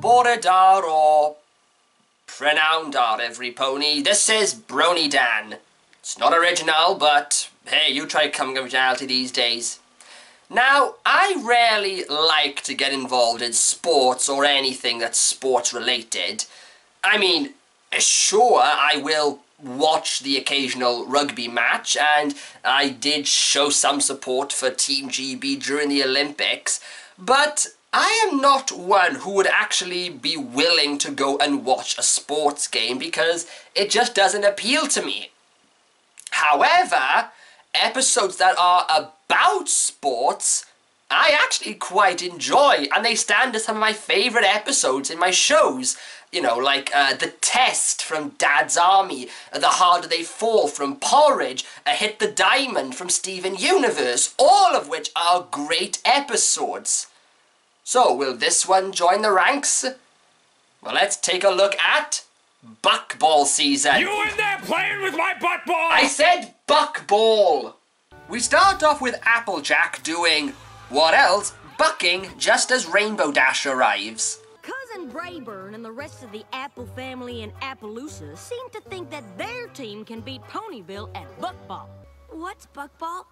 Boredar or Pronoundar, every pony. This is BronyDan. It's not original, but hey, you try coming up with originality these days. Now, I rarely like to get involved in sports or anything that's sports related. I mean, sure, I will watch the occasional rugby match, and I did show some support for Team GB during the Olympics, but I am not one who would actually be willing to go and watch a sports game because it just doesn't appeal to me. However, episodes that are about sports, I actually quite enjoy, and they stand as some of my favourite episodes in my shows. You know, like The Test from Dad's Army, The Harder They Fall from Porridge, Hit the Diamond from Steven Universe, all of which are great episodes. So, will this one join the ranks? Well, let's take a look at Buckball season. You in there playing with my buttball? I said Buckball! We start off with Applejack doing, what else, bucking just as Rainbow Dash arrives. Cousin Brayburn and the rest of the Apple family in Appaloosa seem to think that their team can beat Ponyville at Buckball. What's Buckball?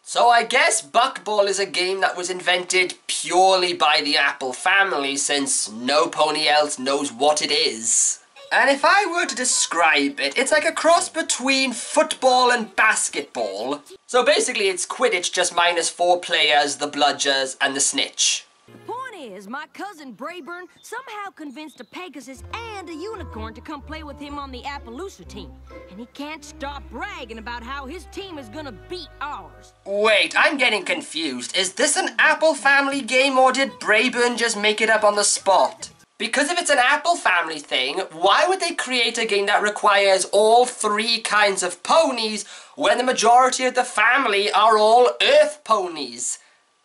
So I guess Buckball is a game that was invented purely by the Apple family, since no pony else knows what it is. And if I were to describe it, it's like a cross between football and basketball. So basically it's Quidditch just minus 4 players, the bludgers and the snitch. The point is, my cousin Brayburn somehow convinced a Pegasus and a unicorn to come play with him on the Appaloosa team. And he can't stop bragging about how his team is gonna beat ours. Wait, I'm getting confused. Is this an Apple family game, or did Brayburn just make it up on the spot? Because if it's an Apple family thing, why would they create a game that requires all 3 kinds of ponies when the majority of the family are all Earth ponies?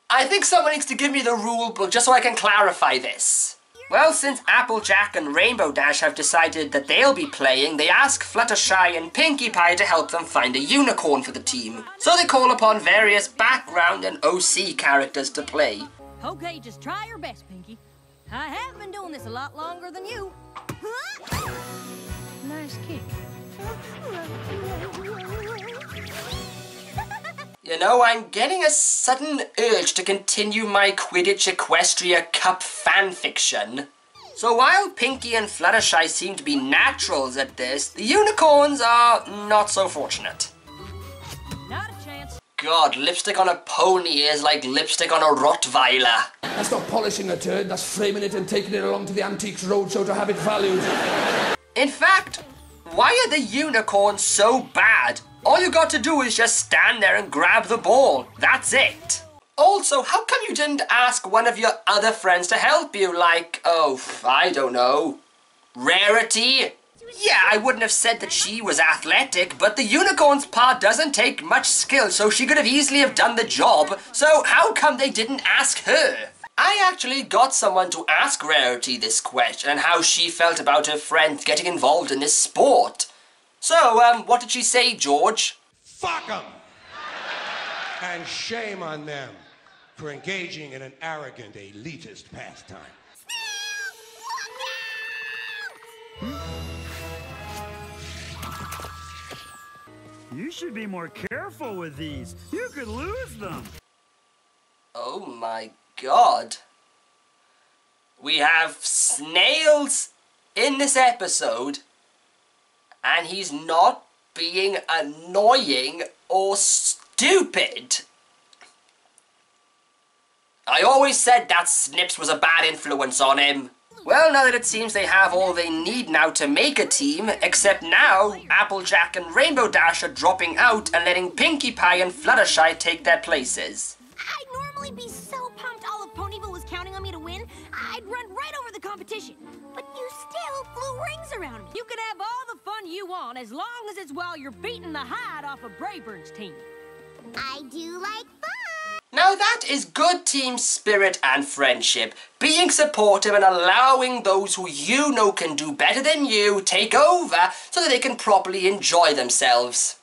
I think someone needs to give me the rule book just so I can clarify this. Well, since Applejack and Rainbow Dash have decided that they'll be playing, they ask Fluttershy and Pinkie Pie to help them find a unicorn for the team. So they call upon various background and OC characters to play. Okay, just try your best, Pinkie. I have been doing this a lot longer than you. Nice kick. You know, I'm getting a sudden urge to continue my Quidditch Equestria Cup fanfiction. So while Pinkie and Fluttershy seem to be naturals at this, the unicorns are not so fortunate. Not a chance. God, lipstick on a pony is like lipstick on a Rottweiler. That's not polishing a turd, that's framing it and taking it along to the Antiques Roadshow to have it valued. In fact, why are the unicorns so bad? All you got to do is just stand there and grab the ball. That's it. Also, how come you didn't ask one of your other friends to help you? Like, oh, I don't know, Rarity? Yeah, I wouldn't have said that she was athletic, but the unicorn's part doesn't take much skill, so she could have easily have done the job. So how come they didn't ask her? I actually got someone to ask Rarity this question and how she felt about her friend getting involved in this sport. So, what did she say, George? Fuck them! And shame on them for engaging in an arrogant, elitist pastime. You should be more careful with these. You could lose them. Oh my God. We have snails in this episode, and he's not being annoying or stupid. I always said that Snips was a bad influence on him. Well, now that it seems they have all they need now to make a team, except now Applejack and Rainbow Dash are dropping out and letting Pinkie Pie and Fluttershy take their places. I'd normally be so pumped all of Ponyville was counting on me to win, I'd run right over the competition. But you still flew rings around me. You can have all the fun you want as long as it's while you're beating the hide off of Brayburn's team. I do like fun. Now that is good team spirit and friendship, being supportive and allowing those who you know can do better than you take over so that they can properly enjoy themselves.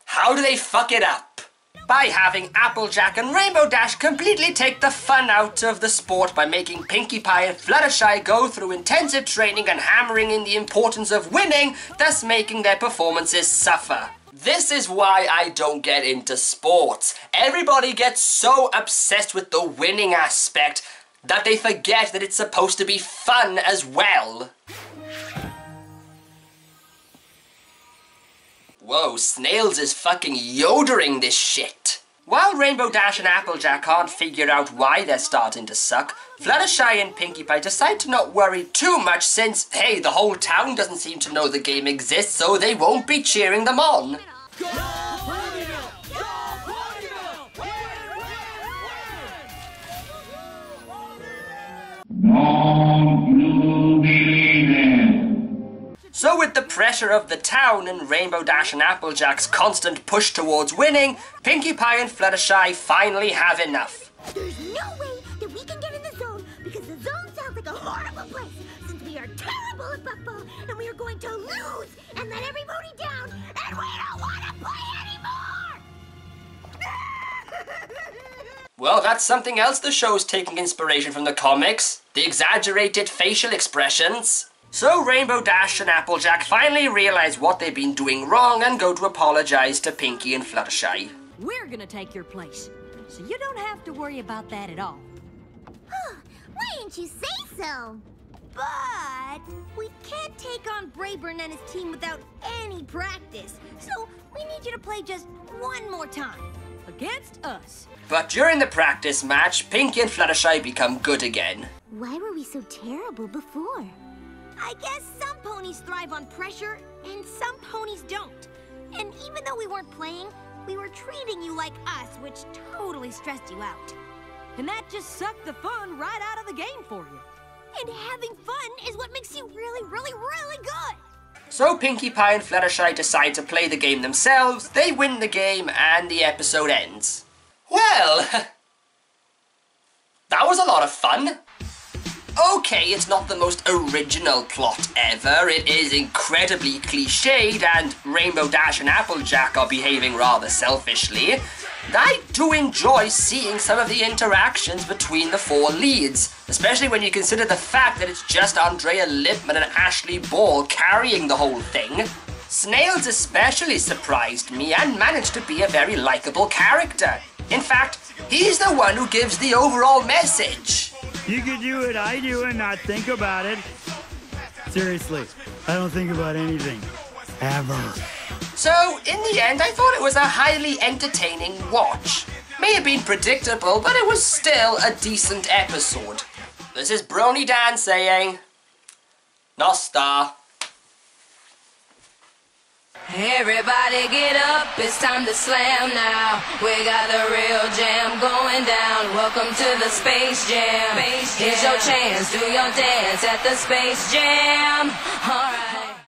How do they fuck it up? No by having Applejack and Rainbow Dash completely take the fun out of the sport by making Pinkie Pie and Fluttershy go through intensive training and hammering in the importance of winning, thus making their performances suffer. This is why I don't get into sports. Everybody gets so obsessed with the winning aspect that they forget that it's supposed to be fun as well. Whoa, Snails is fucking yodering this shit. While Rainbow Dash and Applejack can't figure out why they're starting to suck, Fluttershy and Pinkie Pie decide to not worry too much since, hey, the whole town doesn't seem to know the game exists, so they won't be cheering them on. Go, Ponyville! Go, Ponyville! So with the pressure of the town and Rainbow Dash and Applejack's constant push towards winning, Pinkie Pie and Fluttershy finally have enough. There's no way that we can get in the zone because the zone sounds like a horrible place since we are terrible at Buckball and we are going to lose and let everybody down and we don't want to play anymore! Well, that's something else the show's taking inspiration from the comics. The exaggerated facial expressions. So Rainbow Dash and Applejack finally realize what they've been doing wrong and go to apologize to Pinkie and Fluttershy. We're gonna take your place, so you don't have to worry about that at all. Why didn't you say so? But we can't take on Brayburn and his team without any practice, so we need you to play just one more time against us. But during the practice match, Pinkie and Fluttershy become good again. Why were we so terrible before? I guess some ponies thrive on pressure, and some ponies don't. And even though we weren't playing, we were treating you like us, which totally stressed you out. And that just sucked the fun right out of the game for you. And having fun is what makes you really, really, really good. So Pinkie Pie and Fluttershy decide to play the game themselves, they win the game, and the episode ends. Well, that was a lot of fun. Okay, it's not the most original plot ever, it is incredibly cliched, and Rainbow Dash and Applejack are behaving rather selfishly. I do enjoy seeing some of the interactions between the four leads, especially when you consider the fact that it's just Andrea Lipman and Ashley Ball carrying the whole thing. Snails especially surprised me and managed to be a very likable character. In fact, he's the one who gives the overall message. You could do what I do and not think about it. Seriously, I don't think about anything. Ever. So, in the end, I thought it was a highly entertaining watch. May have been predictable, but it was still a decent episode. This is BronyDan saying, Nosta. Everybody get up, it's time to slam now. We got the real jam going down. Welcome to the Space Jam. Here's your chance, do your dance at the Space Jam. Alright.